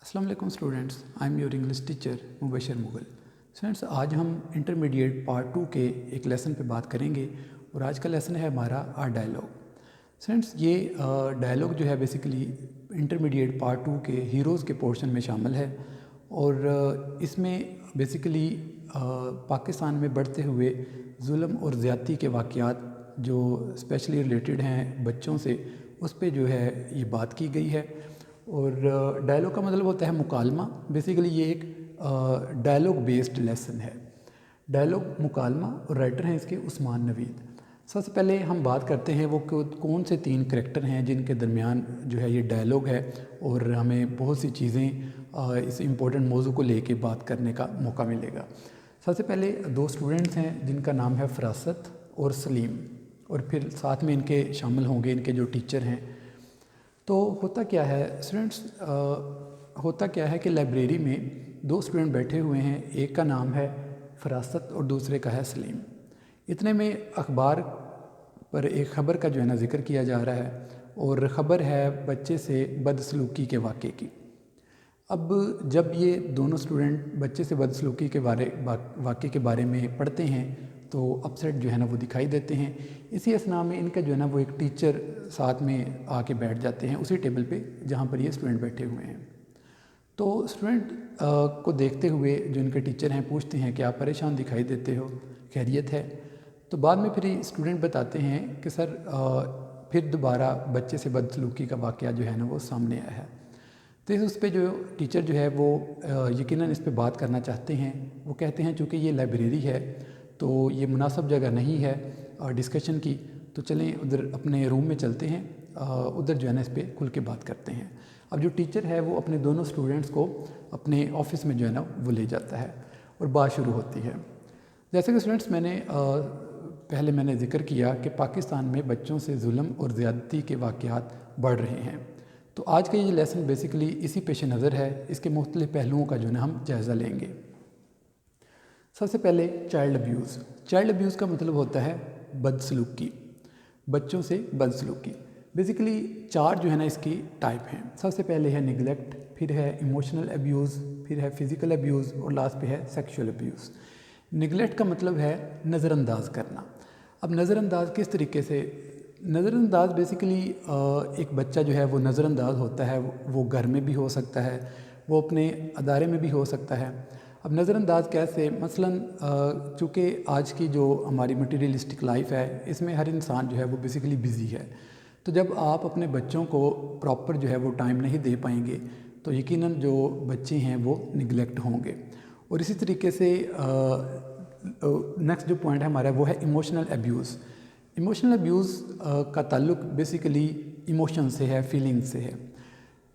अस्सलाम वालेकुम students, I am your English teacher Mubashar Mughal. Students, आज हम इंटरमीडिएट पार्ट 2 के एक लेसन पे बात करेंगे और आज का लेसन है हमारा आर डायलॉग। स्टूडेंट्स, ये डायलॉग जो है बेसिकली इंटरमीडिएट पार्ट 2 के हीरोज़ के पोर्शन में शामिल है और इसमें बेसिकली पाकिस्तान में बढ़ते हुए जुल्म और ज़्यादती के वाक़यात जो स्पेशली रिलेटेड हैं बच्चों से, उस पे जो है ये बात की गई है। और डायलॉग का मतलब होता है मुकालमा। बेसिकली ये एक डायलॉग बेस्ड लेसन है। डायलॉग मुकालमा और राइटर हैं इसके उस्मान नवीद। सबसे पहले हम बात करते हैं वो कौन से 3 करैक्टर हैं जिनके दरमियान जो है ये डायलॉग है और हमें बहुत सी चीज़ें इस इम्पोर्टेंट मौजू को लेके बात करने का मौका मिलेगा। सबसे पहले 2 स्टूडेंट्स हैं जिनका नाम है फरासत और सलीम, और फिर साथ में इनके शामिल होंगे इनके जो टीचर हैं। तो होता क्या है स्टूडेंट्स, होता क्या है कि लाइब्रेरी में 2 स्टूडेंट बैठे हुए हैं, एक का नाम है फरासत और दूसरे का है सलीम। इतने में अखबार पर एक ख़बर का जो है ना ज़िक्र किया जा रहा है और ख़बर है बच्चे से बदसलूकी के वाक़े की। अब जब ये दोनों स्टूडेंट बच्चे से बदसलूकी के वाक़े के बारे में पढ़ते हैं तो अपसेट जो है ना वो दिखाई देते हैं। इसी असना में इनका जो है ना वो एक टीचर साथ में आके बैठ जाते हैं उसी टेबल पे जहाँ पर ये स्टूडेंट बैठे हुए हैं। तो स्टूडेंट को देखते हुए जो इनके टीचर हैं पूछते हैं कि आप परेशान दिखाई देते हो, खैरियत है? तो बाद में फिर स्टूडेंट बताते हैं कि सर फिर दोबारा बच्चे से बदसलूकी का वाक़या जो है ना वो सामने आया है। तो उस पर जो टीचर जो है वो यकीनन इस पर बात करना चाहते हैं। वो कहते हैं चूँकि ये लाइब्रेरी है तो ये मुनासिब जगह नहीं है डिस्कशन की, तो चलें उधर अपने रूम में चलते हैं, उधर जो है ना इस पर खुल के बात करते हैं। अब जो टीचर है वो अपने दोनों स्टूडेंट्स को अपने ऑफिस में जो है ना वो ले जाता है और बात शुरू होती है। जैसे कि स्टूडेंट्स पहले मैंने ज़िक्र किया कि पाकिस्तान में बच्चों से जुल्म और ज़्यादती के वाक़यात बढ़ रहे हैं। तो आज का ये लेसन बेसिकली इसी पेश नज़र है, इसके मुख्तलिफ पहलुओं का जो है हम जायज़ा लेंगे। सबसे पहले चाइल्ड अब्यूज़। चाइल्ड अब्यूज़ का मतलब होता है बदसलूकी, बच्चों से बदसलूकी। बेसिकली 4 जो है ना इसकी टाइप हैं। सबसे पहले है निगलेक्ट, फिर है इमोशनल अब्यूज़, फिर है फ़िज़िकल अब्यूज़ और लास्ट पे है सेक्सुअल अब्यूज़। निगलेक्ट का मतलब है नज़रअंदाज करना। अब नज़रअंदाज किस तरीके से? नज़रअंदाज बेसिकली एक बच्चा जो है वो नज़रअंदाज होता है, वो घर में भी हो सकता है, वो अपने अदारे में भी हो सकता है। अब नज़रअंदाज कैसे? मसलन चूँकि आज की जो हमारी मटीरियलिस्टिक लाइफ है इसमें हर इंसान जो है वो बेसिकली बिज़ी है, तो जब आप अपने बच्चों को प्रॉपर जो है वो टाइम नहीं दे पाएंगे तो यकीनन जो बच्चे हैं वो निगलेक्ट होंगे। और इसी तरीके से नेक्स्ट जो पॉइंट है हमारा वो है इमोशनल अब्यूज़। इमोशनल अब्यूज़ का ताल्लुक बेसिकली इमोशन से है, फीलिंग से है।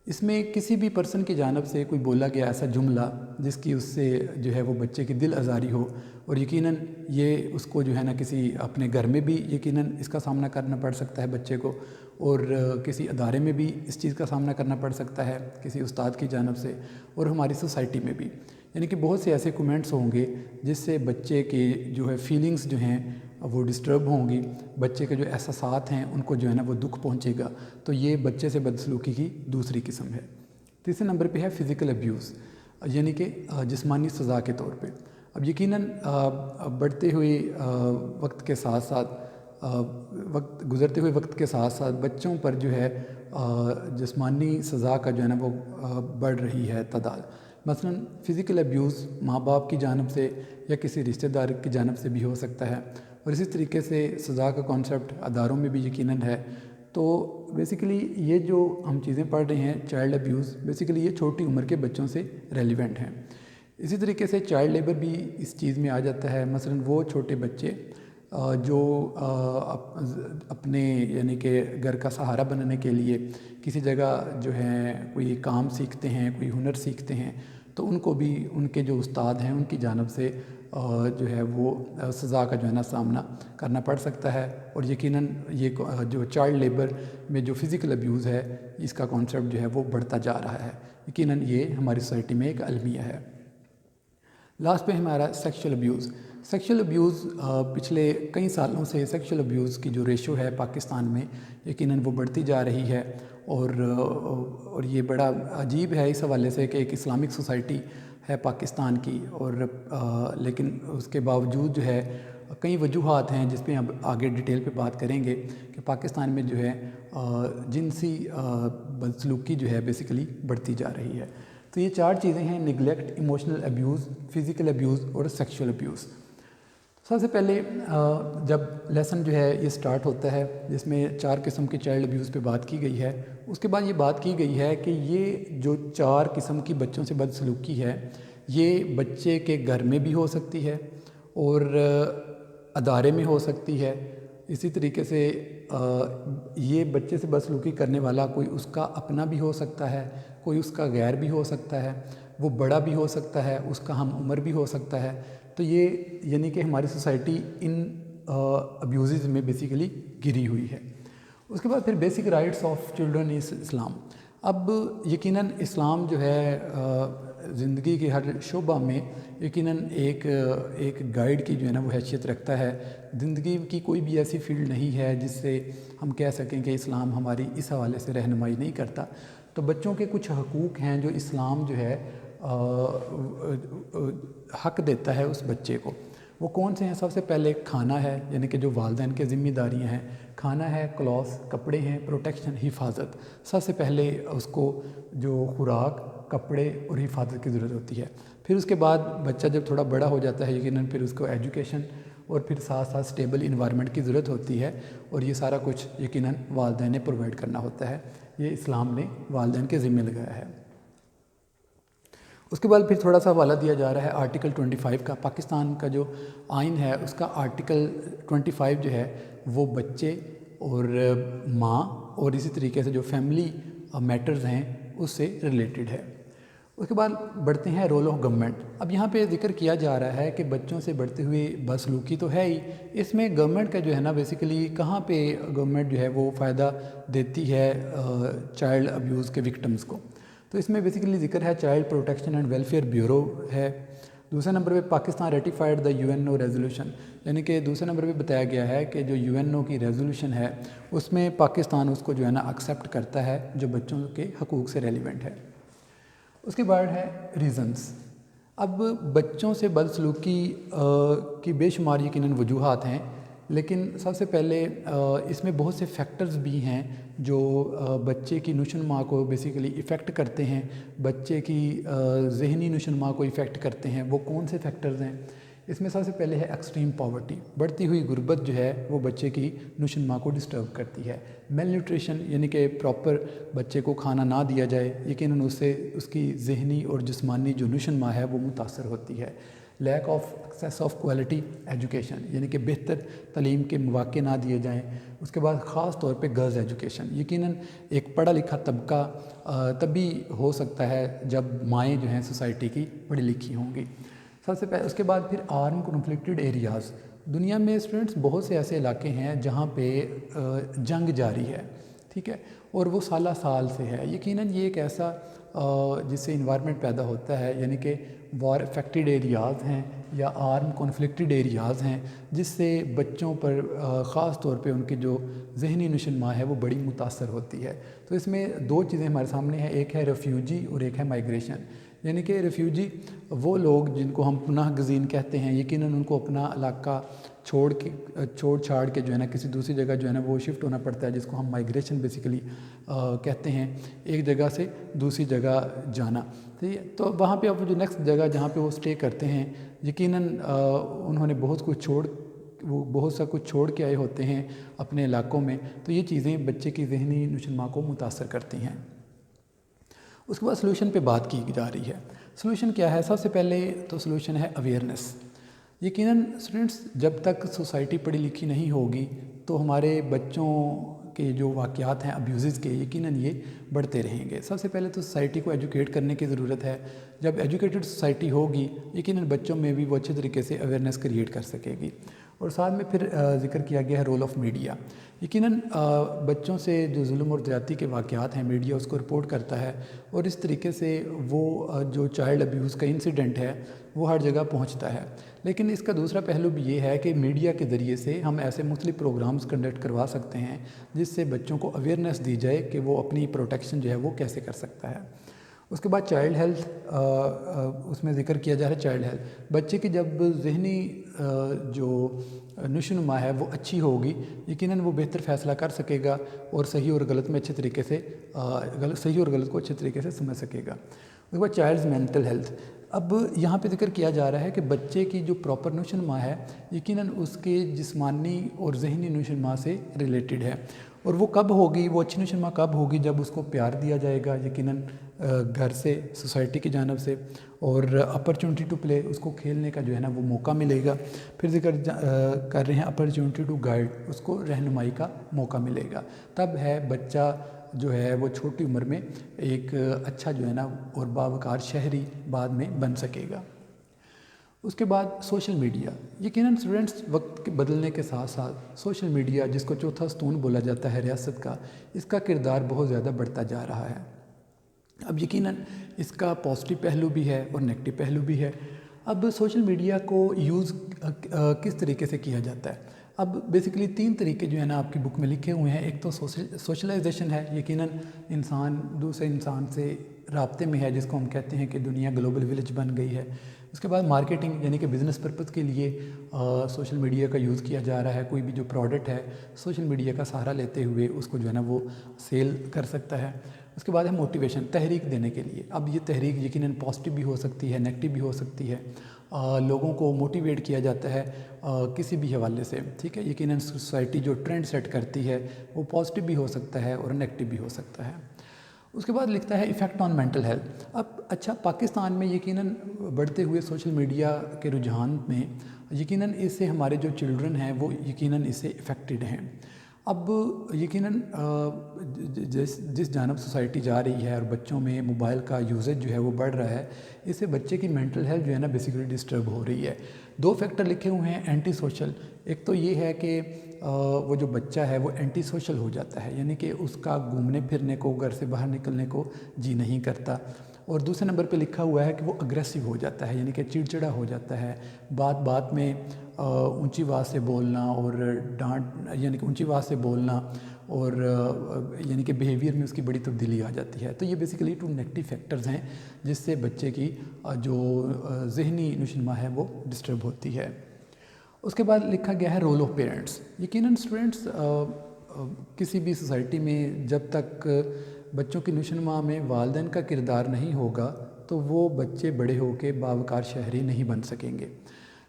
इसमें किसी भी पर्सन की जानिब से कोई बोला गया ऐसा जुमला जिसकी उससे जो है वो बच्चे की दिल आज़ारी हो, और यकीनन ये उसको जो है ना किसी अपने घर में भी यकीनन इसका सामना करना पड़ सकता है बच्चे को, और किसी अदारे में भी इस चीज़ का सामना करना पड़ सकता है किसी उस्ताद की जानिब से, और हमारी सोसाइटी में भी। यानी कि बहुत से ऐसे कमेंट्स होंगे जिससे बच्चे के जो है फीलिंग्स जो हैं वो डिस्टर्ब होंगी, बच्चे के जो एहसासात हैं उनको जो है ना वो दुख पहुंचेगा। तो ये बच्चे से बदसलूकी की दूसरी किस्म है। तीसरे नंबर पे है फ़िज़िकल अब्यूज़, यानी कि जिस्मानी सज़ा के तौर पे। अब यकीनन बढ़ते हुए वक्त के साथ साथ गुज़रते हुए वक्त के साथ साथ बच्चों पर जो है जिस्मानी सज़ा का जो है ना वो बढ़ रही है तादाद। मसलन फ़िज़िकल अब्यूज़ माँ बाप की जानिब से या किसी रिश्तेदार की जानिब से भी हो सकता है, और इसी तरीके से सज़ा का कॉन्सेप्ट अदारों में भी यकीनन है। तो बेसिकली ये जो हम चीज़ें पढ़ रहे हैं चाइल्ड अब्यूज़, बेसिकली ये छोटी उम्र के बच्चों से रेलिवेंट हैं। इसी तरीके से चाइल्ड लेबर भी इस चीज़ में आ जाता है। मसलन वो छोटे बच्चे जो अपने यानी कि घर का सहारा बनने के लिए किसी जगह जो है कोई काम सीखते हैं, कोई हुनर सीखते हैं, तो उनको भी उनके जो उस्ताद हैं उनकी जानिब से जो है वो सज़ा का जो है ना सामना करना पड़ सकता है। और यकीनन ये जो चाइल्ड लेबर में जो फ़िज़िकल अब्यूज़ है इसका कॉन्सेप्ट जो है वो बढ़ता जा रहा है। यकीनन ये हमारी सोसाइटी में एक अलमिया है। लास्ट पे हमारा सेक्सुअल अब्यूज़। सेक्सुअल अब्यूज़ पिछले कई सालों से सेक्सुअल अब्यूज़ की जो रेशो है पाकिस्तान में यकीनन वो बढ़ती जा रही है, और ये बड़ा अजीब है इस हवाले से कि एक इस्लामिक सोसाइटी है पाकिस्तान की, और लेकिन उसके बावजूद जो है कई वजूहात हैं जिस पे अब आगे डिटेल पे बात करेंगे कि पाकिस्तान में जो है जिनसी बदसलूकी जो है बेसिकली बढ़ती जा रही है। तो ये 4 चीज़ें हैं: neglect, emotional abuse, physical abuse और सेक्सुअल अब्यूज़। सबसे पहले जब लेसन जो है ये स्टार्ट होता है जिसमें 4 किस्म के चाइल्ड अब्यूज़ पे बात की गई है, उसके बाद ये बात की गई है कि ये जो 4 किस्म की बच्चों से बदसलूकी है ये बच्चे के घर में भी हो सकती है और अदारे में हो सकती है। इसी तरीके से ये बच्चे से बदसलूकी करने वाला कोई उसका अपना भी हो सकता है, कोई उसका गैर भी हो सकता है, वो बड़ा भी हो सकता है, उसका हम उम्र भी हो सकता है। तो ये यानी कि हमारी सोसाइटी इन अब्यूज़ में बेसिकली घिरी हुई है। उसके बाद फिर बेसिक राइट्स ऑफ चिल्ड्रन इस इस्लाम। अब यकीनन इस्लाम जो है ज़िंदगी के हर शोबा में यकीनन एक गाइड की जो है ना वो हैसियत रखता है। ज़िंदगी की कोई भी ऐसी फील्ड नहीं है जिससे हम कह सकें कि इस्लाम हमारी इस हवाले से रहनुमाई नहीं करता। तो बच्चों के कुछ हकूक़ हैं जो इस्लाम जो है हक देता है उस बच्चे को। वो कौन से हैं? सबसे पहले खाना है, यानी कि जो वालिदैन की ज़िम्मेदारियाँ हैं। खाना है, क्लॉथ्स कपड़े हैं, प्रोटेक्शन हिफाजत। सबसे पहले उसको जो खुराक, कपड़े और हिफाजत की ज़रूरत होती है। फिर उसके बाद बच्चा जब थोड़ा बड़ा हो जाता है यकीनन फिर उसको एजुकेशन और फिर साथ साथ स्टेबल इन्वायरमेंट की ज़रूरत होती है, और ये सारा कुछ यकीनन वालिदैन ने प्रोवाइड करना होता है। ये इस्लाम ने वालिदैन के ज़िम्मे लगाया है। उसके बाद फिर थोड़ा सा हवाला दिया जा रहा है आर्टिकल 25 का। पाकिस्तान का जो आइन है उसका आर्टिकल 25 जो है वो बच्चे और माँ और इसी तरीके से जो फैमिली मैटर्स हैं उससे रिलेटेड है। उसके बाद बढ़ते हैं रोल ऑफ गवर्नमेंट। अब यहाँ पे जिक्र किया जा रहा है कि बच्चों से बढ़ती हुई बदसलूकी तो है ही, इसमें गवर्नमेंट का जो है ना बेसिकली कहाँ पे गवर्नमेंट जो है वो फ़ायदा देती है चाइल्ड अब्यूज़ के विक्टिम्स को। तो इसमें बेसिकली जिक्र है child protection and welfare bureau है। दूसरे नंबर पे Pakistan ratified the UNO resolution, यानी कि दूसरे नंबर पे बताया गया है कि जो यूएनओ की रेजोल्यूशन है उसमें पाकिस्तान उसको जो है ना एक्सेप्ट करता है जो बच्चों के हकूक़ से रेलिवेंट है। उसके बाद है रीज़न्स। अब बच्चों से बदसलूकी की बेशुमार यकीनन वजूहात हैं, लेकिन सबसे पहले इसमें बहुत से फैक्टर्स भी हैं जो बच्चे की नुशनमा को बेसिकली इफ़ेक्ट करते हैं, बच्चे की ज़हनी नुशनमा को इफ़ेक्ट करते हैं। वो कौन से फैक्टर्स हैं? इसमें सबसे पहले है एक्सट्रीम पॉवर्टी। बढ़ती हुई गुर्बत जो है वो बच्चे की नुशनमा को डिस्टर्ब करती है। मेल न्यूट्रिशन, यानी कि प्रॉपर बच्चे को खाना ना दिया जाए, यकीनन उससे उसकी ज़हनी और जिस्मानी जो नुशनमा है वो मुतासर होती है। Lack of access of quality education, यानी कि बेहतर तालीम के मौके ना दिए जाएँ। उसके बाद ख़ास तौर पे गर्ल्स एजुकेशन। यकीनन एक पढ़ा लिखा तबका तभी हो सकता है जब माएँ जो हैं सोसाइटी की पढ़ी लिखी होंगी। सबसे पहले उसके बाद फिर आर्म कॉन्फ्लिक्टेड एरियाज़। दुनिया में स्टूडेंट्स बहुत से ऐसे इलाके हैं जहाँ पे जंग जारी है, ठीक है, और वो साल से है। यकीनन ये एक ऐसा जिससे इन्वायरमेंट पैदा होता है, यानी कि वॉर अफेक्टेड एरियाज़ हैं या आर्म कॉन्फ्लिक्टेड एरियाज़ हैं, जिससे बच्चों पर ख़ास तौर पे उनकी जो ज़हनी नुशनमा है वो बड़ी मुतासर होती है। तो इसमें 2 चीज़ें हमारे सामने हैं, एक है रेफ्यूजी और एक है माइग्रेशन। यानी कि रेफ्यूजी वो लोग जिनको हम पनाह गज़ीन कहते हैं, यकीनन उनको अपना इलाका छोड़ छाड़ के जो है ना किसी दूसरी जगह जो है ना वो शिफ्ट होना पड़ता है, जिसको हम माइग्रेशन बेसिकली कहते हैं, एक जगह से दूसरी जगह जाना। तो वहाँ पे अब जो नेक्स्ट जगह जहाँ पे वो स्टे करते हैं यकीनन उन्होंने बहुत सा कुछ छोड़ के आए होते हैं अपने इलाकों में। तो ये चीज़ें बच्चे की ज़हनी नुशनमा को मुतासर करती हैं। उसके बाद सलूशन पे बात की जा रही है। सलूशन क्या है? सबसे पहले तो सलूशन है अवेयरनेस। यकीनन स्टूडेंट्स जब तक सोसाइटी पढ़ी लिखी नहीं होगी तो हमारे बच्चों के जो वाक़यात हैं अब्यूज़ के यकीनन ये बढ़ते रहेंगे। सबसे पहले तो सोसाइटी को एजुकेट करने की ज़रूरत है। जब एजुकेटेड सोसाइटी होगी यकीनन बच्चों में भी वो अच्छे तरीके से अवेयरनेस क्रिएट कर सकेगी। اور ساتھ میں پھر ذکر کیا گیا ہے رول آف میڈیا. یقیناً بچوں سے جو ظلم اور زیادتی کے واقعات ہیں میڈیا اس کو رپورٹ کرتا ہے اور اس طریقے سے وہ جو چائلڈ ابیوز کا انسیڈنٹ ہے وہ ہر جگہ پہنچتا ہے. لیکن اس کا دوسرا پہلو بھی یہ ہے کہ میڈیا کے ذریعے سے ہم ایسے مختلف پروگرامز کنڈکٹ کروا سکتے ہیں جس سے بچوں کو اویئرنیس دی جائے کہ وہ اپنی پروٹیکشن جو ہے وہ کیسے کر سکتا ہے. اس کے بعد چائلڈ ہیلتھ اس میں ذکر کیا جا رہا ہے. چائلڈ ہیلتھ بچے کی جب ذہنی جو نشوونما ہے وہ اچھی ہوگی یقیناً وہ بہتر فیصلہ کر سکے گا اور صحیح اور غلط میں اچھے طریقے سے صحیح اور غلط کو اچھے طریقے سے سمجھ سکے گا. اس کے بعد چائلڈز مینٹل ہیلتھ. اب یہاں پہ ذکر کیا جا رہا ہے کہ بچے کی جو پراپر نشوونما ہے یقیناً اس کے جسمانی اور ذہنی نشوونما سے ریلیٹڈ ہے. اور وہ کب ہوگی, وہ اچھی نشوونما کب ہوگی؟ جب اس کو پیار دیا جائے گا یقیناً گھر سے, سوسائٹی کی جانب سے, اور اپرچونٹی ٹو پلے, اس کو کھیلنے کا جو ہے نا وہ موقع ملے گا. پھر ذکر کر رہے ہیں اپرچونٹی ٹو گائیڈ, اس کو رہنمائی کا موقع ملے گا. تب ہے بچہ جو ہے وہ چھوٹی عمر میں ایک اچھا جو ہے نا اور باوقار شہری بعد میں بن سکے گا. اس کے بعد سوشل میڈیا. یقیناً اسٹوڈنٹس وقت کے بدلنے کے ساتھ ساتھ سوشل میڈیا جس کو چوتھا ستون بولا جاتا ہے ریاست کا, اس کا کردار بہت زیادہ بڑھتا جا رہا ہے. اب یقیناً اس کا پازیٹیو پہلو بھی ہے اور نیگیٹو پہلو بھی ہے. اب سوشل میڈیا کو یوز کس طریقے سے کیا جاتا ہے؟ اب بیسیکلی 3 طریقے جو ہے نا آپ کی بک میں لکھے ہوئے ہیں. ایک تو سوشلائزیشن ہے, یقیناً انسان دوسرے انسان سے رابطے میں ہے جس کو ہم کہتے ہیں کہ دنیا گلوبل ولیج بن گئی ہے. اس کے بعد مارکیٹنگ یعنی کہ بزنس پرپز کے لیے سوشل میڈیا کا یوز کیا جا رہا ہے. کوئی بھی جو پروڈکٹ ہے سوشل میڈیا کا سہارا لیتے ہوئے اس کو جو ہے نا وہ سیل کر سکتا ہے. اس کے بعد ہے موٹیویشن, تحریک دینے کے لیے. اب یہ تحریک یقیناً پازیٹیو بھی ہو سکتی ہے, نیگیٹو بھی ہو سکتی ہے. لوگوں کو موٹیویٹ کیا جاتا ہے کسی بھی حوالے سے, ٹھیک ہے. یقیناً سوسائٹی جو ٹرینڈ سیٹ کرتی ہے وہ پازیٹیو بھی ہو سکتا ہے اور نیگیٹو بھی ہو سکتا ہے. اس کے بعد لکھتا ہے ایفیکٹ آن مینٹل ہیلتھ. اب اچھا, پاکستان میں یقیناً بڑھتے ہوئے سوشل میڈیا کے رجحان میں یقیناً اس سے ہمارے جو چلڈرن ہیں وہ یقیناً اس سے افیکٹڈ ہیں. اب یقیناً جس جانب سوسائٹی جا رہی ہے اور بچوں میں موبائل کا یوزیج جو ہے وہ بڑھ رہا ہے, اس سے بچے کی مینٹل ہیلتھ جو ہے نا بیسیکلی ڈسٹرب ہو رہی ہے. 2 فیکٹر لکھے ہوئے ہیں اینٹی سوشل. ایک تو یہ ہے کہ وہ جو بچہ ہے وہ اینٹی سوشل ہو جاتا ہے, یعنی کہ اس کا گھومنے پھرنے کو, گھر سے باہر نکلنے کو جی نہیں کرتا. اور دوسرے نمبر پہ لکھا ہوا ہے کہ وہ اگریسو ہو جاتا ہے, یعنی کہ چڑچڑا ہو جاتا ہے. بات بات میں اونچی آواز سے بولنا اور ڈانٹ, یعنی کہ اونچی آواز سے بولنا اور یعنی کہ بیہیویئر میں اس کی بڑی تبدیلی آ جاتی ہے. تو یہ بیسیکلی 2 نیگیٹو فیکٹرز ہیں جس سے بچے کی جو ذہنی نشوونما ہے وہ ڈسٹرب ہوتی ہے. اس کے بعد لکھا گیا ہے رول آف پیرنٹس. یقیناً اسٹوڈنٹس کسی بھی سوسائٹی میں جب تک بچوں کی نشوونما میں والدین کا کردار نہیں ہوگا تو وہ بچے بڑے ہو کے باوقار شہری نہیں بن سکیں گے.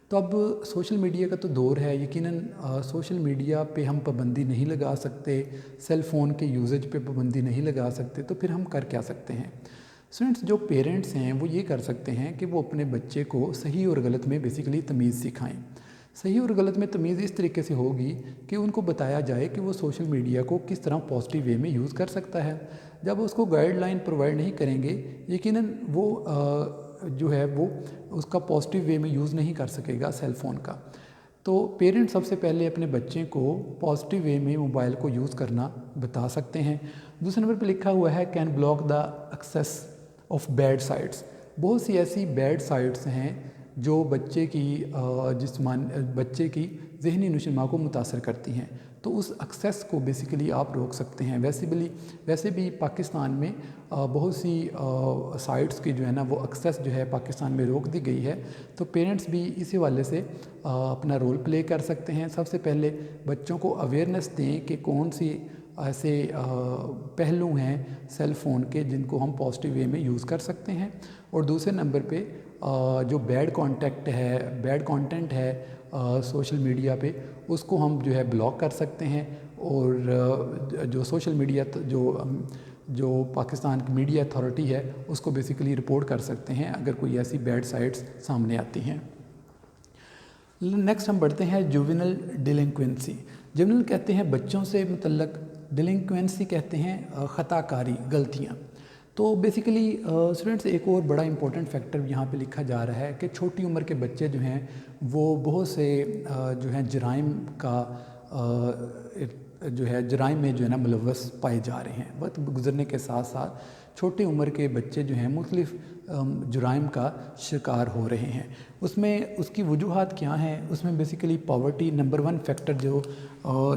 تو اب سوشل میڈیا کا تو دور ہے, یقیناً سوشل میڈیا پہ ہم پابندی نہیں لگا سکتے, سیل فون کے یوزیج پہ پابندی نہیں لگا سکتے, تو پھر ہم کر کیا سکتے ہیں؟ اسٹوڈنٹس جو پیرنٹس ہیں وہ یہ کر سکتے ہیں کہ وہ اپنے بچے کو صحیح اور غلط میں بیسیکلی تمیز سکھائیں. صحیح اور غلط میں تمیز اس طریقے سے ہوگی کہ ان کو بتایا جائے کہ وہ سوشل میڈیا کو کس طرح پازیٹیو وے میں یوز کر سکتا ہے. جب اس کو گائیڈ لائن پرووائڈ نہیں کریں گے یقیناً وہ جو ہے وہ اس کا پازیٹیو وے میں یوز نہیں کر سکے گا سیل فون کا. تو پیرنٹ سب سے پہلے اپنے بچے کو پازیٹیو وے میں موبائل کو یوز کرنا بتا سکتے ہیں. دوسرے نمبر پہ لکھا ہوا ہے can block the access of bad sites. بہت سی ایسی بیڈ سائٹس ہیں جو بچے کی ذہنی نشوونما کو متاثر کرتی ہیں. تو اس ایکسیس کو بیسیکلی آپ روک سکتے ہیں. ویسے بھی پاکستان میں بہت سی سائٹس کی جو ہے نا وہ ایکسیس جو ہے پاکستان میں روک دی گئی ہے. تو پیرنٹس بھی اسی والے سے اپنا رول پلے کر سکتے ہیں. سب سے پہلے بچوں کو اویئرنیس دیں کہ کون سی ایسے پہلو ہیں سیل فون کے جن کو ہم پازیٹیو وے میں یوز کر سکتے ہیں. اور دوسرے نمبر پہ جو بیڈ کانٹینٹ ہے سوشل میڈیا پہ اس کو ہم جو ہے بلاک کر سکتے ہیں. اور جو سوشل میڈیا جو پاکستان کی میڈیا اتھارٹی ہے اس کو بیسیکلی رپورٹ کر سکتے ہیں اگر کوئی ایسی بیڈ سائٹس سامنے آتی ہیں. نیکسٹ ہم بڑھتے ہیں جووینل ڈیلنکوینسی. جووینل کہتے ہیں بچوں سے متعلق, ڈیلنکوینسی کہتے ہیں خطا کاری, غلطیاں. तो बेसिकली स्टूडेंट्स एक और बड़ा इंपॉर्टेंट फैक्टर यहाँ पे लिखा जा रहा है कि छोटी उम्र के बच्चे जो हैं वो बहुत से जो हैं जराइम का जो है जराइम में जो है ना मुलव्वस पाए जा रहे हैं। वक्त गुजरने के साथ साथ छोटी उम्र के बच्चे जो हैं मुख्तलिफ जुराइम का शिकार हो रहे हैं। उसमें उसकी वजूहात क्या हैं, उसमें बेसिकली पॉवर्टी नंबर 1 फैक्टर जो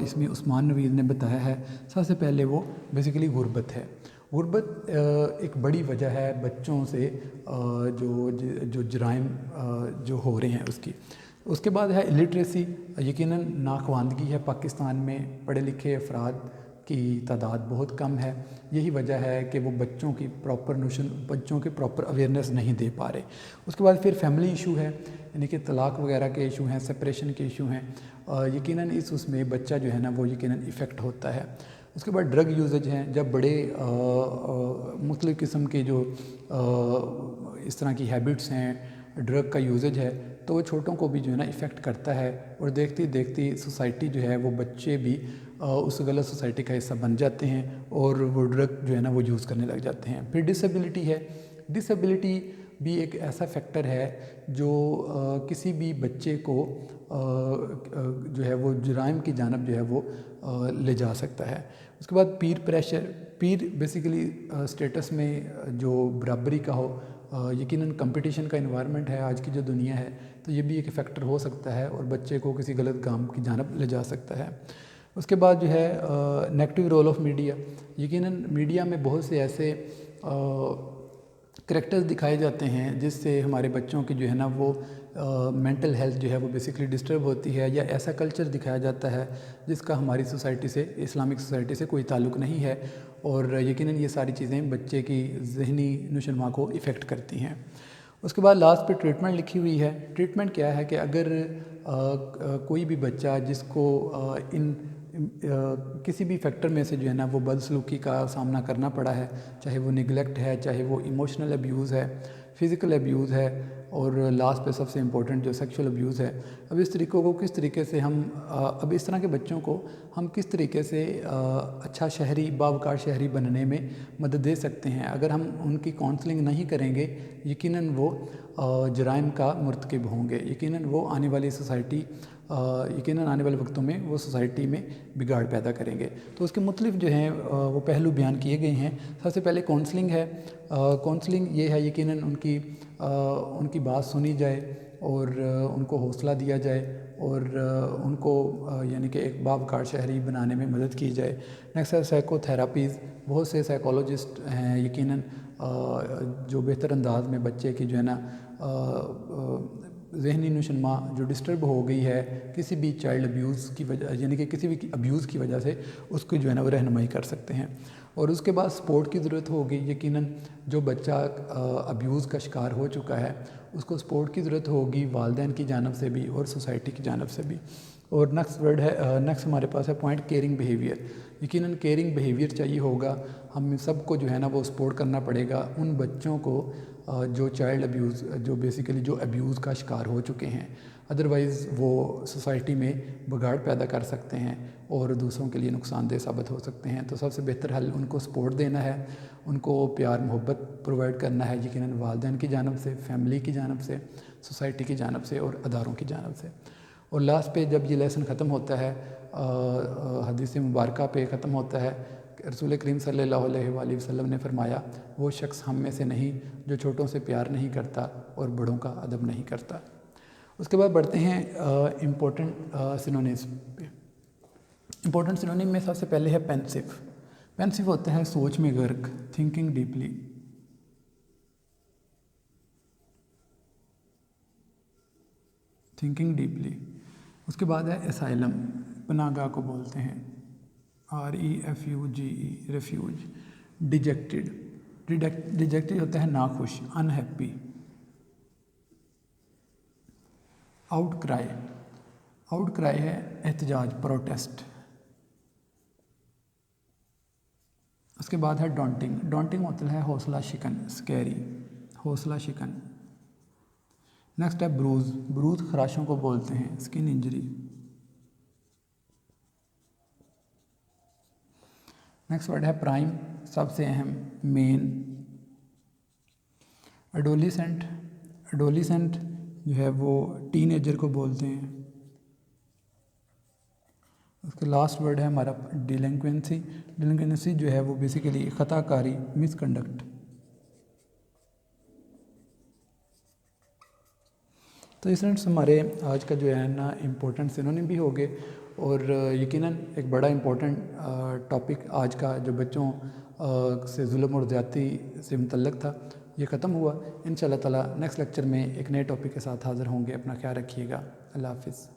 इसमें उस्मान नवीद ने बताया है। सबसे पहले वो बेसिकली गुर्बत है। गुर्बत एक बड़ी वजह है बच्चों से जो जराइम जो हो रहे हैं उसकी। उसके बाद है इलिटरेसी, यकीनन नाखवानदगी है। पाकिस्तान में पढ़े लिखे अफराद की तादाद बहुत कम है। यही वजह है कि वो बच्चों की प्रॉपर अवेयरनेस नहीं दे पा रहे। उसके बाद फिर फैमिली इशू है, यानी कि तलाक वगैरह के इशू हैं, सेपरेशन के इशू हैं। यकीनन उसमें बच्चा जो है ना वो यकीनन इफ़ेक्ट होता है। उसके बाद ड्रग यूजेज हैं। जब बड़े मुख्तलिफ़ किस्म के जो इस तरह की हैबिट्स हैं, ड्रग का यूजेज है, तो वो छोटों को भी जो है ना इफ़ेक्ट करता है। और देखती देखती सोसाइटी जो है वो बच्चे भी उस गलत सोसाइटी का हिस्सा बन जाते हैं और वो ड्रग जो है ना वो यूज़ करने लग जाते हैं। फिर डिसेबिलिटी है। डिसेबिलिटी भी एक ऐसा फैक्टर है जो किसी भी बच्चे को जो है वो जुराइम की जानब जो है वो ले जा सकता है। उसके बाद पीर प्रेशर। पीर बेसिकली स्टेटस में जो बराबरी का हो, यकीनन कंपटीशन का इन्वायरमेंट है आज की जो दुनिया है, तो ये भी एक फैक्टर हो सकता है और बच्चे को किसी गलत काम की जानब ले जा सकता है। उसके बाद जो है नेगेटिव रोल ऑफ मीडिया। यकीनन मीडिया में बहुत से ऐसे करैक्टर्स दिखाए जाते हैं जिससे हमारे बच्चों की जो है ना वो मेंटल हेल्थ जो है वो बेसिकली डिस्टर्ब होती है, या ऐसा कल्चर दिखाया जाता है जिसका हमारी सोसाइटी से, इस्लामिक सोसाइटी से कोई ताल्लुक़ नहीं है। और यकीनन ये सारी चीज़ें बच्चे की ज़हनी नशोनुमा को इफ़ेक्ट करती हैं। उसके बाद लास्ट पे ट्रीटमेंट लिखी हुई है। ट्रीटमेंट क्या है कि अगर कोई भी बच्चा जिसको किसी भी फैक्टर में से जो है ना वो बदसलूकी का सामना करना पड़ा है, चाहे वो निगलेक्ट है, चाहे वो इमोशनल अब्यूज़ है, फ़िज़िकल अब्यूज़ है, और लास्ट पे सबसे इम्पोर्टेंट जो सेक्सुअल अब्यूज़ है। अब इस तरीक़ों को किस तरीके से हम अब इस तरह के बच्चों को हम किस तरीके से अच्छा शहरी, बावकार शहरी बनने में मदद दे सकते हैं। अगर हम उनकी काउंसलिंग नहीं करेंगे, यकीनन वो जराइम का मुर्तकिब होंगे। यकीनन वो आने वाली सोसाइटी, यकीनन आने वाले वक्तों में वो सोसाइटी में बिगाड़ पैदा करेंगे। तो उसके मुख्तलिफ जो हैं वो पहलू बयान किए गए हैं। सबसे पहले काउंसलिंग है। काउंसलिंग ये है यकीनन उनकी बात सुनी जाए और उनको हौसला दिया जाए और उनको यानी कि एक बावकार शहरी बनाने में मदद की जाए। नेक्स्ट है साइकोथेरापीज़। बहुत से साइकोलॉजिस्ट हैं यकीनन जो बेहतर अंदाज में बच्चे की जो है ना ज़हनी नशोनुमा जो डिस्टर्ब हो गई है किसी भी चाइल्ड अब्यूज़ की वजह, यानी कि किसी भी अब्यूज़ की वजह से, उसको जो है ना वो रहनुमाई कर सकते हैं। और उसके बाद सपोर्ट की ज़रूरत होगी। यकीनन जो बच्चा अब्यूज़ का शिकार हो चुका है उसको सपोर्ट की ज़रूरत होगी, वालिदैन की जानब से भी और सोसाइटी की जानब से भी। और नेक्स्ट हमारे पास है पॉइंट केयरिंग बिहेवियर। यकीनन केयरिंग बिहेवियर चाहिए होगा। हम सबको जो है ना वो सपोर्ट करना पड़ेगा उन बच्चों को जो चाइल्ड अब्यूज़, जो बेसिकली जो अब्यूज़ का शिकार हो चुके हैं। अदरवाइज़ वो सोसाइटी में बिगाड़ पैदा कर सकते हैं और दूसरों के लिए नुकसानदेह साबित हो सकते हैं। तो सबसे बेहतर हल उनको सपोर्ट देना है, उनको प्यार मोहब्बत प्रोवाइड करना है, यकीनन वालिदैन की जानब से, फैमिली की जानब से, सोसाइटी की जानब से और अदारों की जानब से। और लास्ट पे जब ये लेसन ख़त्म होता है, हदीस मुबारका पे ख़त्म होता है, रसूल करीम सल्लल्लाहु अलैहि वसल्लम ने फरमाया, वो शख्स हम में से नहीं जो छोटों से प्यार नहीं करता और बड़ों का अदब नहीं करता। उसके बाद बढ़ते हैं इम्पोर्टेंट सिनोनिम्स पे। इम्पोर्टेंट सिनोनिम में सबसे पहले है पेंसिव। पेंसिव होता है सोच में गर्क, थिंकिंग डीपली। Thinking deeply. उसके बाद है एसाइलम, पनाहगाह को बोलते हैं, REFUGE, रेफ्यूज। डिजेक्टेड, डिजेक्टेड होता है नाखुश, अनहैप्पी। आउटक्राई, आउटक्राई है एहतजाज, प्रोटेस्ट। उसके बाद है डॉन्टिंग, डॉन्टिंग होता है हौसला शिकन, स्कैरी, हौसला शिकन। नेक्स्ट है ब्रूज, ब्रूज खराशों को बोलते हैं, स्किन इंजरी। नेक्स्ट वर्ड है प्राइम, सबसे अहम, मेन, एडोलिसेंट, एडोलिसेंट जो है वो टीन एजर को बोलते हैं। उसका लास्ट वर्ड है हमारा डिलिंक्वेंसी। डिलिंक्वेंसी जो है वो बेसिकली ख़ताकारी, मिसकंडक्ट। तो स्टूडेंट्स हमारे आज का जो है ना इम्पोर्टेंट सिनोनिम भी हो गए, और यकीनन एक बड़ा इम्पोर्टेंट टॉपिक आज का जो बच्चों से जुल्म और ज़्यादती से मुतल्लक था ये ख़त्म हुआ। इंशाअल्लाह ताला नेक्स्ट लेक्चर में एक नए टॉपिक के साथ हाज़िर होंगे। अपना ख्याल रखिएगा। अल्लाह हाफ़िज़।